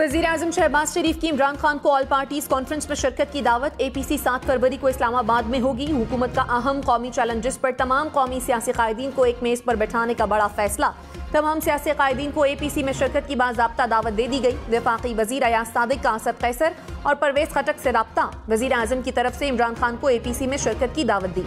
वज़ीर आज़म शहबाज शरीफ की इमरान खान को ऑल पार्टीज कॉन्फ्रेंस में शिरकत की दावत। APC 7 फरवरी को इस्लामाबाद में होगी। हुकूमत का अहम कौमी चैलेंजेस पर तमाम कौमी सियासी कायदीन को एक मेज़ पर बैठाने का बड़ा फैसला। तमाम सियासी कायदीन को APC में शिरकत की बाज़ाब्ता दावत दे दी गई। वफाकी वज़ीर अयाज सादिक का असद कैसर और परवेज खटक से राब्ता। वज़ीर आज़म की तरफ से इमरान खान को APC में शिरकत की दावत दी।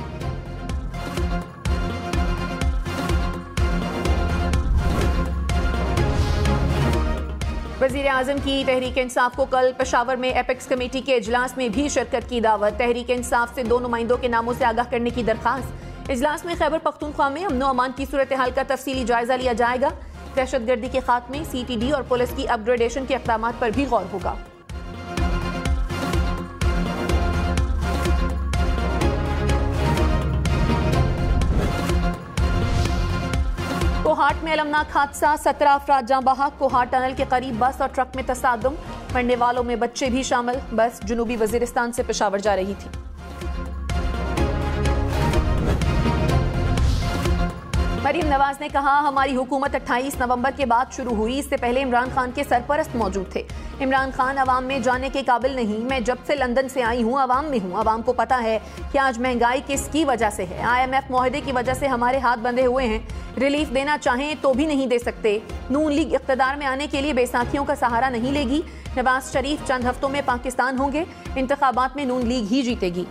वज़ीर आज़म की तहरीक इंसाफ को कल पेशावर में एपेक्स कमेटी के इजलास में भी शिरकत की दावत। तहरीक इंसाफ से 2 नुमाइंदों के नामों से आगाह करने की दरखास्त। इजलास में खैबर पख्तूनख्वा में अमन अमान की सूरत हाल का तफसीली जायजा लिया जाएगा। दहशतगर्दी के खात्मे, CTD और पुलिस की अपग्रेडेशन के इक़दाम पर भी गौर होगा। कोहाट में अलमनाक हादसा, 17 अफराद जाँ बहक। कोहाट टनल के करीब बस और ट्रक में तसादुम, मरने वालों में बच्चे भी शामिल। बस जुनूबी वजीरिस्तान से पेशावर जा रही थी। मरीम नवाज ने कहा, हमारी हुकूमत 28 नवंबर के बाद शुरू हुई। इससे पहले इमरान खान के सरपरस्त मौजूद थे। इमरान खान अवाम में जाने के काबिल नहीं। मैं जब से लंदन से आई हूँ अवाम में हूँ। अवाम को पता है कि आज महंगाई किसकी वजह से है। IMF मुआहदे की वजह से हमारे हाथ बंधे हुए हैं। रिलीफ देना चाहें तो भी नहीं दे सकते। नून लीग इक़्तिदार में आने के लिए बेसाखियों का सहारा नहीं लेगी। नवाज शरीफ चंद हफ्तों में पाकिस्तान होंगे। इंतखाबात में नून लीग ही जीतेगी।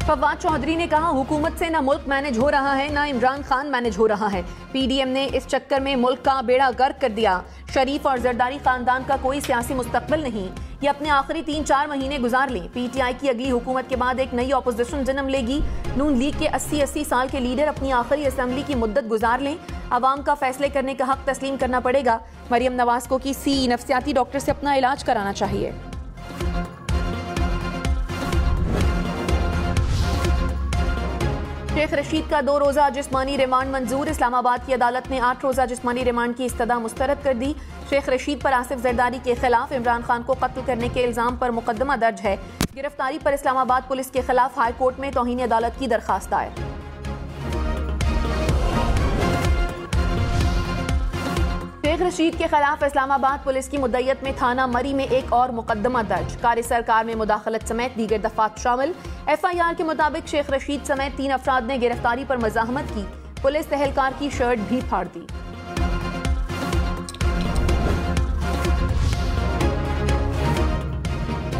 फवाद चौधरी ने कहा, हुकूमत से न मुल्क मैनेज हो रहा है न इमरान खान मैनेज हो रहा है। PDM ने इस चक्कर में मुल्क का बेड़ा गर्क कर दिया। शरीफ और जरदारी खानदान का कोई सियासी मुस्तकबिल नहीं। ये अपने आखिरी 3-4 महीने गुजार लें। PTI की अगली हुकूमत के बाद एक नई ऑपोजिशन जन्म लेगी। नून लीग के 80 साल के लीडर अपनी आखिरी असेंबली की मुद्दत गुजार लें। अवाम का फैसले करने का हक तस्लीम करना पड़ेगा। मरियम नवाज को किसी नफ्सियाती डॉक्टर से अपना इलाज कराना चाहिए। शेख रशीद का 2 रोज़ा जिस्मानी रिमांड मंजूर। इस्लामाबाद की अदालत ने 8 रोज़ा जिस्मानी रिमांड की इस्तदा मुस्तरद कर दी। शेख रशीद पर आसिफ जरदारी के खिलाफ इमरान खान को कत्ल करने के इल्जाम पर मुकदमा दर्ज है। गिरफ्तारी पर इस्लामाबाद पुलिस के खिलाफ हाई कोर्ट में तौहीन अदालत की दरखास्त दायर। शेख रशीद के खिलाफ इस्लामाबाद पुलिस की मुद्दयत में थाना मरी में एक और मुकदमा दर्ज। कार्य सरकार में मुदाखलत समेत दीगर दफात शामिल। FIR के मुताबिक शेख रशीद समेत 3 अफराद ने गिरफ्तारी पर मज़ाहमत की। पुलिस तहलकार की शर्ट भी फाड़ दी।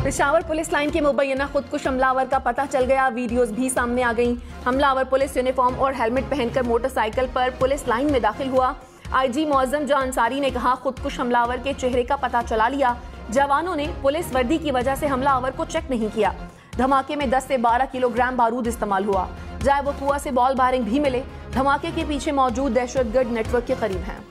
पेशावर पुलिस लाइन के मुबैना खुदकुश हमलावर का पता चल गया। वीडियोस भी सामने आ गई। हमलावर पुलिस यूनिफॉर्म और हेलमेट पहनकर मोटरसाइकिल पर पुलिस लाइन में दाखिल हुआ। IG मौज़म जां अंसारी ने कहा, खुदकुश हमलावर के चेहरे का पता चला लिया। जवानों ने पुलिस वर्दी की वजह से हमलावर को चेक नहीं किया। धमाके में 10 से 12 किलोग्राम बारूद इस्तेमाल हुआ। जाए वो कुआ से बॉल बारिंग भी मिले। धमाके के पीछे मौजूद दहशतगर्द नेटवर्क के करीब हैं।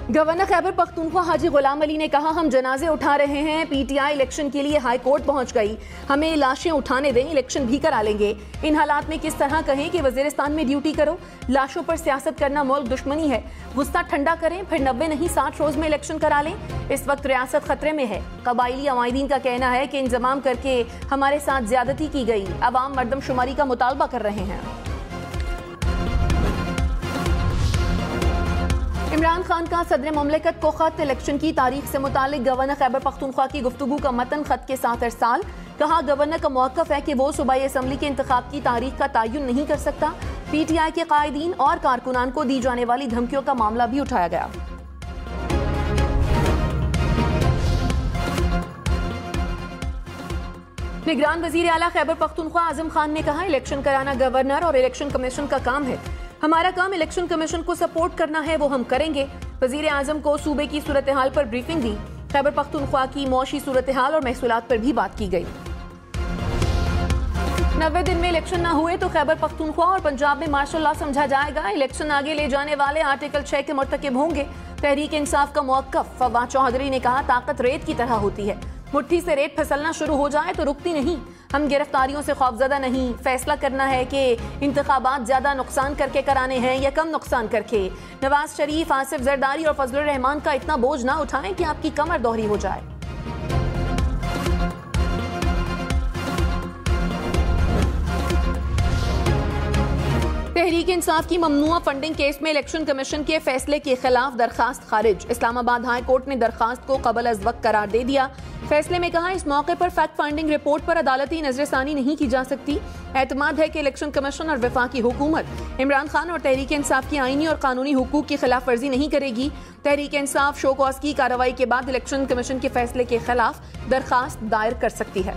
गवर्नर खैबर पख्तूनख्वा हाजी गुलाम अली ने कहा, हम जनाजे उठा रहे हैं। PTI इलेक्शन के लिए हाई कोर्ट पहुंच गई। हमें लाशें उठाने दें, इलेक्शन भी करा लेंगे। इन हालात में किस तरह कहें कि वजीरिस्तान में ड्यूटी करो। लाशों पर सियासत करना मुल्क दुश्मनी है। गुस्सा ठंडा करें, फिर 90 नहीं 60 रोज में इलेक्शन करा लें। इस वक्त रियासत खतरे में है। कबाइली अमायदीन का कहना है कि इंतजाम करके हमारे साथ ज्यादती की गई। अवाम मर्दमशुमारी का मुतालबा कर रहे हैं। इमरान खान का सदर मुमलिकत को खत। इलेक्शन की तारीख से मुतालिक गवर्नर खैबर पख्तूनख्वा की गुफ्तगू का मतन खत के साथ इरसाल। कहा, गवर्नर का मौक़िफ़ है कि वो सूबाई असम्बली के इंतखाब की तारीख का तयन नहीं कर सकता। PTI के कायदीन और कारकुनान को दी जाने वाली धमकियों का मामला भी उठाया गया। निगरान वज़ीर आला खैबर पख्तूनख्वा आज़म खान ने कहा, इलेक्शन कराना गवर्नर और इलेक्शन कमीशन का काम है। हमारा काम इलेक्शन कमीशन को सपोर्ट करना है, वो हम करेंगे। वज़ीर आज़म को सूबे की सूरत हाल पर ब्रीफिंग दी। खैबर पख्तूनख्वा की मौशी सूरत हाल और महसूलात पर भी बात की गई। 90 दिन में इलेक्शन न हुए तो खैबर पख्तूनख्वा और पंजाब में मार्शल लॉ समझा जाएगा। इलेक्शन आगे ले जाने वाले आर्टिकल 6 के मुर्तकिब होंगे। तहरीक इंसाफ का मौक़िफ़। फवाद चौधरी ने कहा, ताकत रेत की तरह होती है। मुट्ठी से रेत फिसलना शुरू हो जाए तो रुकती नहीं। हम गिरफ्तारियों से खौफजदा नहीं। फैसला करना है कि इंतखाबात ज्यादा नुकसान करके कराने हैं या कम नुकसान करके। नवाज शरीफ, आसिफ जरदारी और फजलुर रहमान का इतना बोझ ना उठाएं कि आपकी कमर दोहरी हो जाए। तहरीक इंसाफ की ममनुआ फंडिंग केस में इलेक्शन कमीशन के फैसले के खिलाफ दरखास्त खारिज। इस्लामाबाद हाई कोर्ट ने दरखास्त को कबल अज वक्त करार दे दिया। फैसले में कहा, इस मौके पर फैक्ट फाइंडिंग रिपोर्ट पर अदालती नजरसानी नहीं की जा सकती। एतमाद है कि इलेक्शन कमीशन और वफाकी हुकूमत इमरान खान और तहरीक इंसाफ की आईनी और कानूनी हुकूक की खिलाफ वर्जी नहीं करेगी। तहरीक इंसाफ शो कॉज की कार्रवाई के बाद इलेक्शन कमीशन के फैसले के खिलाफ दरखास्त दायर कर सकती है।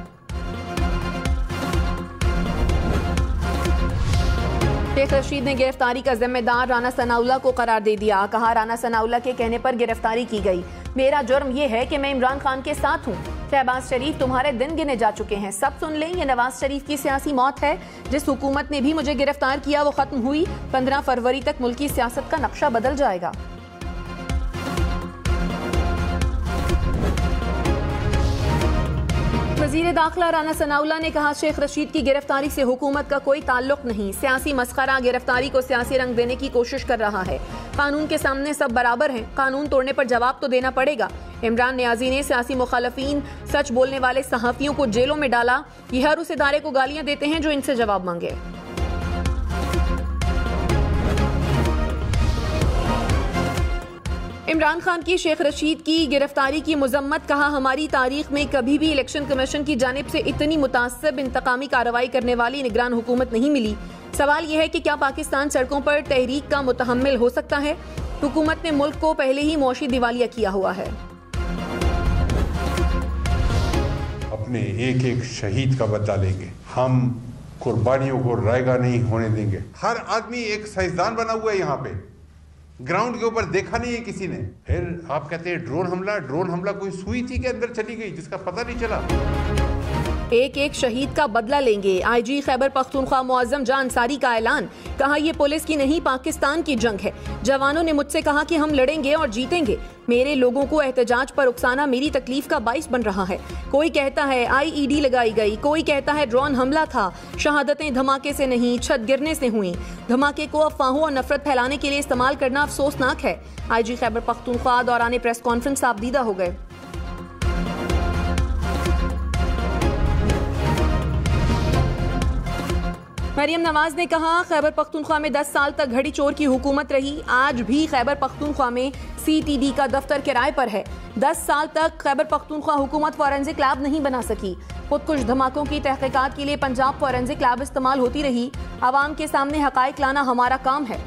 शेख रशीद ने गिरफ्तारी का जिम्मेदार राना सनाउल्लाह को करार दे दिया। कहा, राना सनाउल्लाह के कहने पर गिरफ्तारी की गई। मेरा जुर्म यह है कि मैं इमरान खान के साथ हूँ। शहबाज शरीफ, तुम्हारे दिन गिने जा चुके हैं। सब सुन लें, ये नवाज शरीफ की सियासी मौत है। जिस हुकूमत ने भी मुझे गिरफ्तार किया वो खत्म हुई। 15 फरवरी तक मुल्की सियासत का नक्शा बदल जाएगा। वजीर दाखिला राना सनाउल्लाह ने कहा, शेख रशीद की गिरफ्तारी से हुकूमत का कोई ताल्लुक नहीं। सियासी मस्खरा गिरफ्तारी को सियासी रंग देने की कोशिश कर रहा है। कानून के सामने सब बराबर हैं। कानून तोड़ने पर जवाब तो देना पड़ेगा। इमरान नियाजी ने सियासी मुखालफीन, सच बोलने वाले सहाफियों को जेलों में डाला। ये हर उस इदारे को गालियां देते हैं जो इनसे जवाब मांगे। इमरान खान की शेख रशीद की गिरफ्तारी की मुजम्मत। कहा, हमारी तारीख में कभी भी इलेक्शन कमीशन की जानिब से इतनी मुतासिब इंतकामी कार्रवाई करने वाली निगरान हुकूमत नहीं मिली। सवाल यह है कि क्या पाकिस्तान सड़कों पर तहरीक का मुतहम्मिल हो सकता है? हुकूमत ने मुल्क को पहले ही मौशी दिवालिया किया हुआ है। अपने एक एक शहीद का बदला लेंगे। हम कुर्बानियों को रायगा नहीं होने देंगे। हर आदमी एक साइंसदान बना हुआ है। यहाँ पे ग्राउंड के ऊपर देखा नहीं है किसी ने। फिर आप कहते हैं ड्रोन हमला कोई सुई थी के अंदर चली गई जिसका पता नहीं चला। एक एक शहीद का बदला लेंगे। आईजी खैबर पख्तूनख्वा मुअज्जम जां अंसारी का ऐलान। कहा, यह पुलिस की नहीं पाकिस्तान की जंग है। जवानों ने मुझसे कहा कि हम लड़ेंगे और जीतेंगे। मेरे लोगों को एहतजाज पर उकसाना मेरी तकलीफ का बाइस बन रहा है। कोई कहता है IED लगाई गई, कोई कहता है ड्रोन हमला था। शहादतें धमाके से नहीं, छत गिरने से हुई। धमाके को अफवाहों और नफरत फैलाने के लिए इस्तेमाल करना अफसोसनाक है। आईजी खैबर पख्तूनख्वा दौरान प्रेस कॉन्फ्रेंस साबदीदा हो गए। मरियम नवाज ने कहा, खैबर पख्तूनख्वा में 10 साल तक घड़ी चोर की हुकूमत रही। आज भी खैबर पख्तूनख्वा में CTD का दफ्तर किराए पर है। 10 साल तक खैबर पख्तूनख्वा हुकूमत फॉरेंसिक लैब नहीं बना सकी। खुदकुश धमाकों की तहकीकात के लिए पंजाब फॉरेंसिक लैब इस्तेमाल होती रही। आवाम के सामने हकाइक लाना हमारा काम है।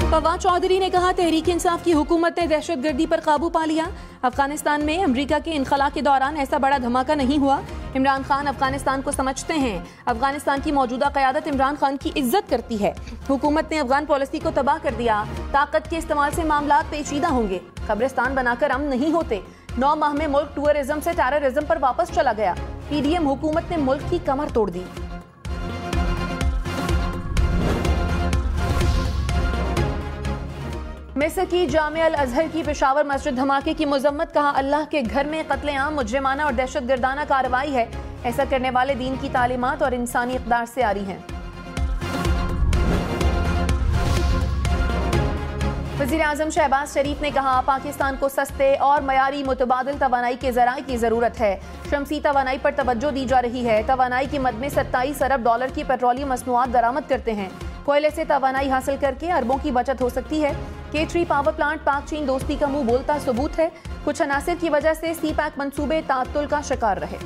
फवाद चौधरी ने कहा, तहरीक इंसाफ की हुकूमत ने दहशतगर्दी पर काबू पा लिया। अफगानिस्तान में अमेरिका के इनखला के दौरान ऐसा बड़ा धमाका नहीं हुआ। इमरान खान अफगानिस्तान को समझते हैं। अफगानिस्तान की मौजूदा क़यादत इमरान खान की इज्जत करती है। हुकूमत ने अफगान पॉलिसी को तबाह कर दिया। ताकत के इस्तेमाल से मामला पेचीदा होंगे। कब्रिस्तान बनाकर अमन नहीं होते। 9 माह में मुल्क टूरिज्म से टेररिज्म पर वापस चला गया। PDM हुकूमत ने मुल्क की कमर तोड़ दी। मिस्र की जामिया अल अजहर की पेशावर मस्जिद धमाके की मुजम्मत। कहा, अल्लाह के घर में कत्लेआम मुजरिमाना और दहशतगर्दाना कार्रवाई है। ऐसा करने वाले दीन की तालीमात और इंसानी इक़दार से आ रही हैं। वज़ीर आज़म शहबाज शरीफ ने कहा, पाकिस्तान को सस्ते और मयारी मुतबादिल तवानाई के ज़राए की ज़रूरत है। शमसी तवानाई पर तवज्जो दी जा रही है। तवानाई की मद में 27 अरब डॉलर की पेट्रोलियम मसनूआत दरामद करते हैं। कोयले से तवानाई हासिल करके अरबों की बचत हो सकती है। K3 पावर प्लांट पाक चीन दोस्ती का मुंह बोलता सबूत है। कुछ अनासिर की वजह से CPEC मंसूबे ताअत्तुल का शिकार रहे।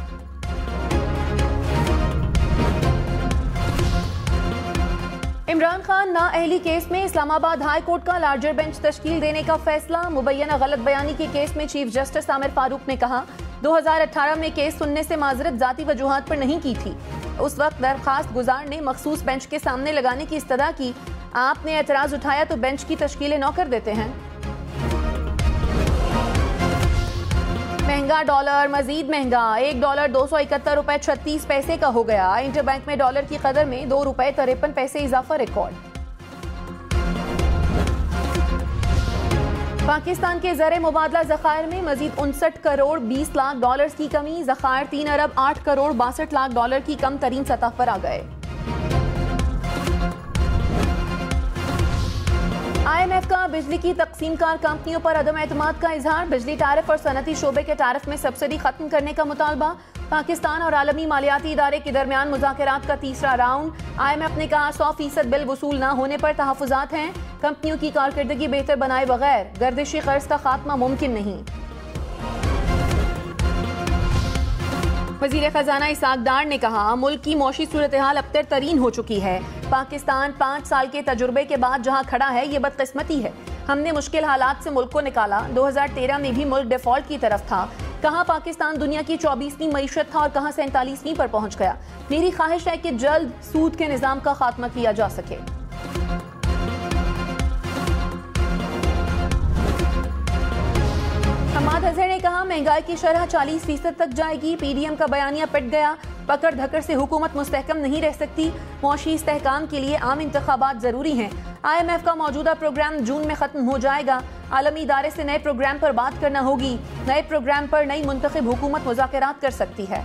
इमरान खान नाअहली केस में इस्लामाबाद हाई कोर्ट का लार्जर बेंच तश्कील देने का फैसला। मुबैना गलत बयानी के केस में चीफ जस्टिस आमिर फारूक ने कहा, 2018 में केस सुनने से माजरत जाती वजूहात पर नहीं की थी। उस वक्त दरखास्त गुजार ने मखसूस बेंच के सामने लगाने की इस्तदा की। आपने एतराज उठाया तो बेंच की तश्कील नौ कर देते हैं। महंगा डॉलर मजीद महंगा। $1 $271.36 का हो गया। इंटरबैंक में डॉलर की कदर में $2.53 इजाफा रिकॉर्ड। पाकिस्तान के ज़र मुबादला ज़खायर में मजीद 59 करोड़ 20 लाख डॉलर की कमी। ज़खायर 3 अरब 8 करोड़ 62 लाख डॉलर की कम तरीन सतह पर आ गए। IMF का बिजली की तकसीमकार कंपनियों पर अदम एतमाद का इजहार। बिजली टैरिफ और सनती शोबे के टैरिफ में सब्सिडी खत्म करने का मुतालबा। पाकिस्तान और आलमी मालियाती इदारे के दरमियान मुज़ाकरात का तीसरा राउंड। IMF ने कहा 100% बिल वसूल न होने पर तहफ़्फ़ुज़ात हैं। कंपनियों की कारकर्दगी बेहतर बनाए बगैर गर्दिशी कर्ज का खात्मा मुमकिन नहीं। वज़ीर ख़ज़ाना इसाक डार ने कहा मुल्क की मौशी सूरत हाल अबतर तरीन हो चुकी है। पाकिस्तान 5 साल के तजुर्बे के बाद जहां खड़ा है ये बदकिस्मती है। हमने मुश्किल हालात से मुल्क को निकाला। 2013 में भी मुल्क डिफॉल्ट की तरफ था। कहां पाकिस्तान दुनिया की 24वीं मईशत था और कहां 47वीं पर पहुंच गया। मेरी ख्वाहिश है कि जल्द सूद के निज़ाम का खात्मा किया जा सके। हमाद अजहर ने कहा महंगाई की शरह 40% तक जाएगी। PDM का बयानिया पिट गया। पकड़ धकड़ से हुकूमत मुस्तहकम नहीं रह सकती। मौशी इस्तेहकाम के लिए आम इंतखाबात जरूरी हैं। IMF का मौजूदा प्रोग्राम जून में खत्म हो जाएगा। आलमी इदारे से नए प्रोग्राम पर बात करना होगी। नए प्रोग्राम पर नई मुंतखब हुकूमत मुज़ाकरात कर सकती है।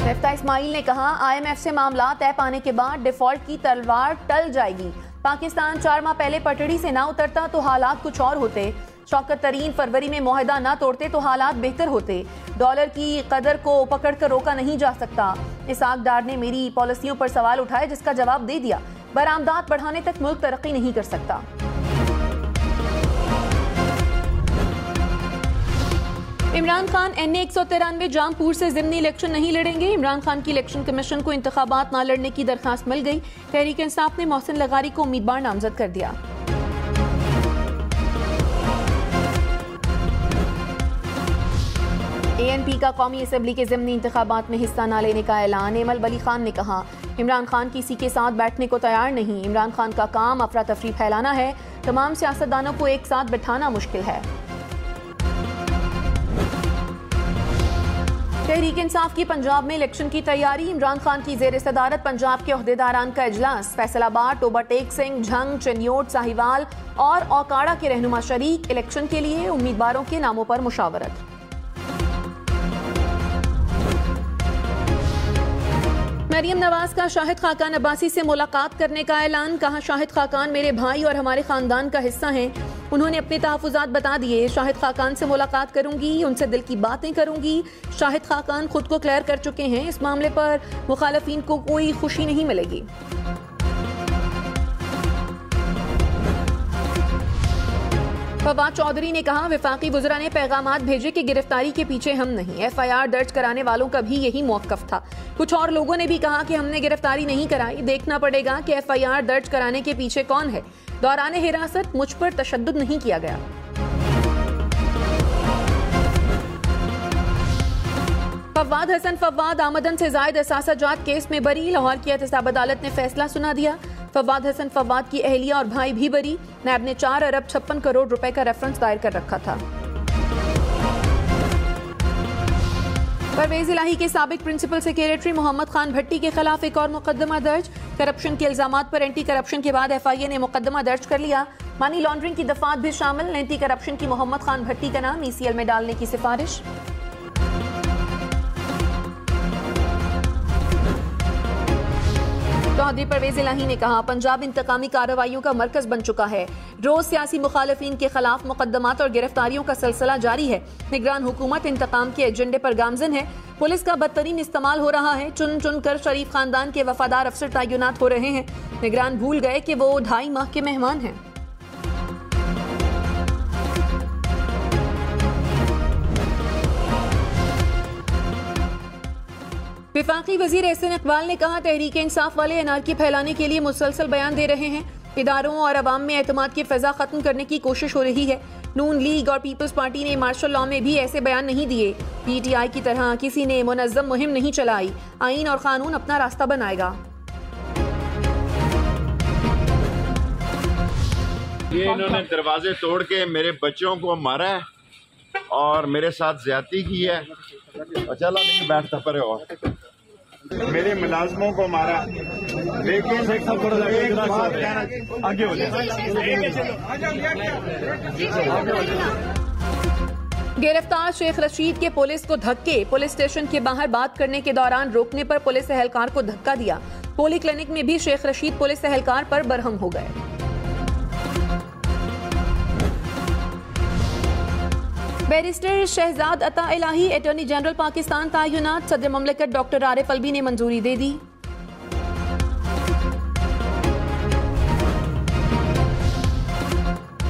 मुफ्ती इस्माइल ने कहा IMF से मामला तय पाने के बाद डिफॉल्ट की तलवार टल जाएगी। पाकिस्तान 4 माह पहले पटड़ी से ना उतरता तो हालात कुछ और होते। शौकत तरीन फरवरी में मुआहदा ना तोड़ते तो हालात बेहतर होते। डॉलर की कदर को पकड़ कर रोका नहीं जा सकता। इसाक डार ने मेरी पॉलिसियों पर सवाल उठाए जिसका जवाब दे दिया। बरामदात बढ़ाने तक मुल्क तरक्की नहीं कर सकता। इमरान खान NA 193 जामपुर से ज़िमनी इलेक्शन नहीं लड़ेंगे। इमरान खान की इलेक्शन कमीशन को इंतखाबात न लड़ने की दरखास्त मिल गई। तहरीक इंसाफ ने मोहसिन लगारी को उम्मीदवार नामजद कर दिया। ANP का कौमी असम्बली के ज़िमनी इंतखाबात में हिस्सा न लेने का ऐलान। एमल वली खान ने कहा इमरान खान किसी के साथ बैठने को तैयार नहीं। इमरान खान का काम अफरा तफरी फैलाना है। तमाम सियासतदानों को एक साथ बैठाना मुश्किल है। तहरीक इंसाफ की पंजाब में इलेक्शन की तैयारी। इमरान खान की जेर सदारत पंजाब के ओहदेदारान का इजलास। फैसलाबाद, टोबा टेक सिंह, झंग, चनियोट, साहिवाल और औकाड़ा के रहनुमा शरीक। इलेक्शन के लिए उम्मीदवारों के नामों पर मुशावरत। मरियम नवाज का शाहिद खाकान अब्बासी से मुलाकात करने का ऐलान। कहा शाहिद खाकान मेरे भाई और हमारे खानदान का हिस्सा हैं। उन्होंने अपने तहफ़्फ़ुज़ात बता दिए। शाहिद खाकान से मुलाकात करूंगी, उनसे दिल की बातें करूंगी। शाहिद खाकान खुद को क्लियर कर चुके हैं। इस मामले पर मुखालफीन को कोई खुशी नहीं मिलेगी। फवाद चौधरी ने कहा वफाकी वज़रा ने पैगामात भेजे कि गिरफ्तारी के पीछे हम नहीं। FIR दर्ज कराने वालों का भी यही मौक़िफ़ था। कुछ और लोगों ने भी कहा कि हमने गिरफ्तारी नहीं कराई। देखना पड़ेगा कि FIR दर्ज कराने के पीछे कौन है। दौरान हिरासत मुझ पर तशद्दुद नहीं किया गया। फवाद हसन फवाद आमदन से जायद असासाजात केस में बरी। लाहौर की एहतसाब अदालत ने फैसला सुना दिया। फवाद हसन फवाद की अहलिया और भाई भी बरी। नैब ने 4 अरब 56 करोड़ रुपए का रेफरेंस दायर कर रखा था। परवेज इलाही के साबिक प्रिंसिपल सेक्रेटरी मोहम्मद खान भट्टी के खिलाफ एक और मुकदमा दर्ज। करप्शन के इल्जामात पर एंटी करप्शन के बाद FIA ने मुकदमा दर्ज कर लिया। मनी लॉन्ड्रिंग की दफात भी शामिल। एंटी करप्शन की मोहम्मद खान भट्टी का नाम ECL में डालने की सिफारिश। चौधरी परवेज इलाही ने कहा पंजाब इंतकामी कार्रवाइयों का मरकज बन चुका है। रोज सियासी मुखालफीन के खिलाफ मुकदमात और गिरफ्तारियों का सिलसिला जारी है। निगरान हुकूमत इंतकाम के एजेंडे पर गामजन है। पुलिस का बदतरीन इस्तेमाल हो रहा है। चुन चुन कर शरीफ खानदान के वफादार अफसर तैनात हो रहे हैं। निगरान भूल गए कि वो 2.5 माह के मेहमान हैं। वफाकी वजीर एहसन इकबाल ने कहा तहरीक इंसाफ वाले अनारकी फैलाने के लिए मुसलसल बयान दे रहे हैं। इदारों और अवाम में एतमाद की फिजा खत्म करने की कोशिश हो रही है। नून लीग और पीपल्स पार्टी ने मार्शल लॉ में भी ऐसे बयान नहीं दिए। PTI की तरह किसी ने मुनज़्ज़म मुहिम नहीं चलाई। आईन और कानून अपना रास्ता बनाएगा। ये इन्होंने दरवाजे तोड़ के मेरे बच्चों को मारा है और मेरे साथ ज्यादती की है। चला नहीं बैठता परे हो। मेरे मुलाजमों को मारा, लेकिन आगे हो गिरफ्तार शेख रशीद के पुलिस को धक्के। पुलिस स्टेशन के बाहर बात करने के दौरान रोकने पर पुलिस एहलकार को धक्का दिया। पोली क्लिनिक में भी शेख रशीद पुलिस एहलकार पर बरहम हो गए। बैरिस्टर शहजाद अता इलाही अटॉर्नी जनरल पाकिस्तान तैनात, सदर ममलिकत डॉक्टर आरिफ अलवी ने मंजूरी दे दी।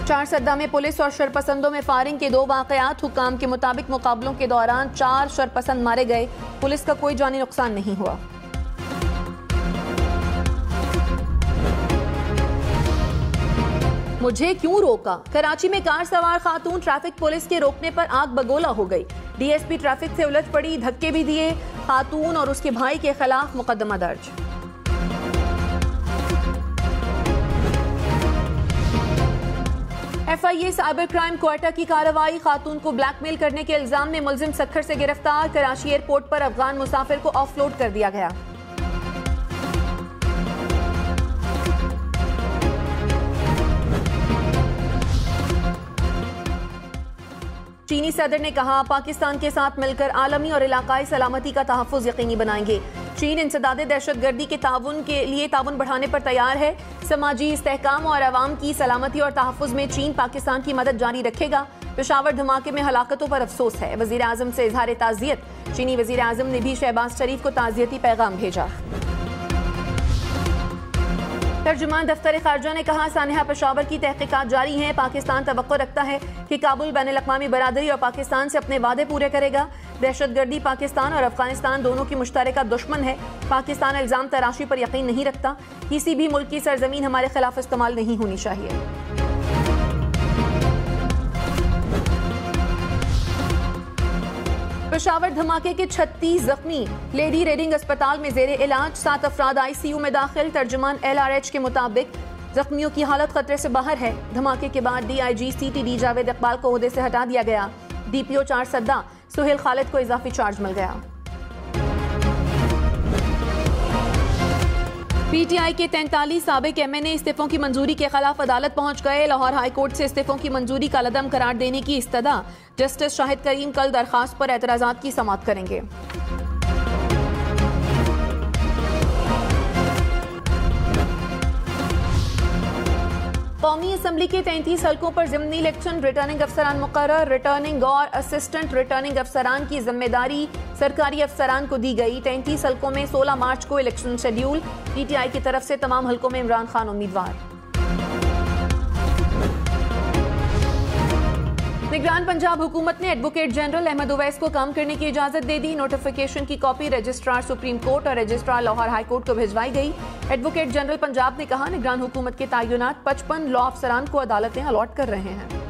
चारसद्दा में पुलिस और शरपसंदों में फायरिंग के 2 वाकयात। हुक्काम के मुताबिक मुकाबलों के दौरान 4 शरपसंद मारे गए। पुलिस का कोई जानी नुकसान नहीं हुआ। मुझे क्यों रोका? कराची में कार सवार खातून ट्रैफिक पुलिस के रोकने पर आग बगोला हो गई। डीएसपी ट्रैफिक से उलझ पड़ी, धक्के भी दिए। खातून और उसके भाई के खिलाफ मुकदमा दर्ज। FIA साइबर क्राइम क्वार्टा की कार्रवाई। खातून को ब्लैकमेल करने के इल्जाम में मुलजिम सखर से गिरफ्तार। कराची एयरपोर्ट पर अफगान मुसाफिर को ऑफलोड कर दिया गया। चीनी सदर ने कहा, पाकिस्तान के साथ मिलकर आलमी और इलाकाई सलामती का तहफ़्फ़ुज़ यकीनी बनाएंगे। चीन इंसदादे दहशतगर्दी के ताउन के लिए ताउन बढ़ाने पर तैयार है। समाजी इस्तेहकाम और अवाम की सलामती और तहफ़्फ़ुज़ में चीन पाकिस्तान की मदद जारी रखेगा। पेशावर धमाके में हलाकतों पर अफसोस है। वज़ीर आज़म से इज़हार ताज़ियत। चीनी वज़ीर आज़म ने भी शहबाज शरीफ को ताज़ियती पैगाम भेजा। तर्जुमान दफ्तर खारजा ने कहा, सानिहा पेशावर की तहकीकात जारी हैं। पाकिस्तान तवक्को रखता है कि काबुल बैनुल-अक़वामी बरादरी और पाकिस्तान से अपने वादे पूरे करेगा। दहशतगर्दी पाकिस्तान और अफगानिस्तान दोनों की मुश्तरका दुश्मन है। पाकिस्तान इल्जाम तराशी पर यकीन नहीं रखता। किसी भी मुल्क की सरजमीन हमारे खिलाफ इस्तेमाल नहीं होनी चाहिए। पेशावर धमाके के 36 जख्मी। लेडी रेडिंग अस्पताल में जेरे इलाज। 7 अफराद ICU में दाखिल। तर्जुमान LRH के मुताबिक जख्मियों की हालत खतरे से बाहर है। धमाके के बाद DIG CTD जावेद इकबाल को ओहदे से हटा दिया गया। DPO चारसद्दा सुहेल खालिद को इजाफी चार्ज मिल गया। PTI के 43 साबिक MNA इस्तीफों की मंजूरी के खिलाफ अदालत पहुंच गए। लाहौर हाई कोर्ट से इस्तीफों की मंजूरी का लदम करार देने की इस्तदा। जस्टिस शाहिद करीम कल दरखास्त पर एतराजात की समाअत करेंगे। कौमी असम्बली के 33 हल्कों पर ज़िमनी इलेक्शन। रिटर्निंग अफसरान मुकर्रर। रिटर्निंग और असिस्टेंट रिटर्निंग अफसरान की जिम्मेदारी सरकारी अफसरान को दी गई। 33 हल्कों में 16 मार्च को इलेक्शन शेड्यूल। PTI की तरफ से तमाम हल्कों में इमरान खान उम्मीदवार। निगरान पंजाब हुकूमत ने एडवोकेट जनरल अहमद उवैस को काम करने की इजाजत दे दी। नोटिफिकेशन की कॉपी रजिस्ट्रार सुप्रीम कोर्ट और रजिस्ट्रार लाहौर हाई कोर्ट को भिजवाई गई। एडवोकेट जनरल पंजाब ने कहा, निगरान हुकूमत के तैनात 55 लॉ अफसरान को अदालतें अलॉट कर रहे हैं।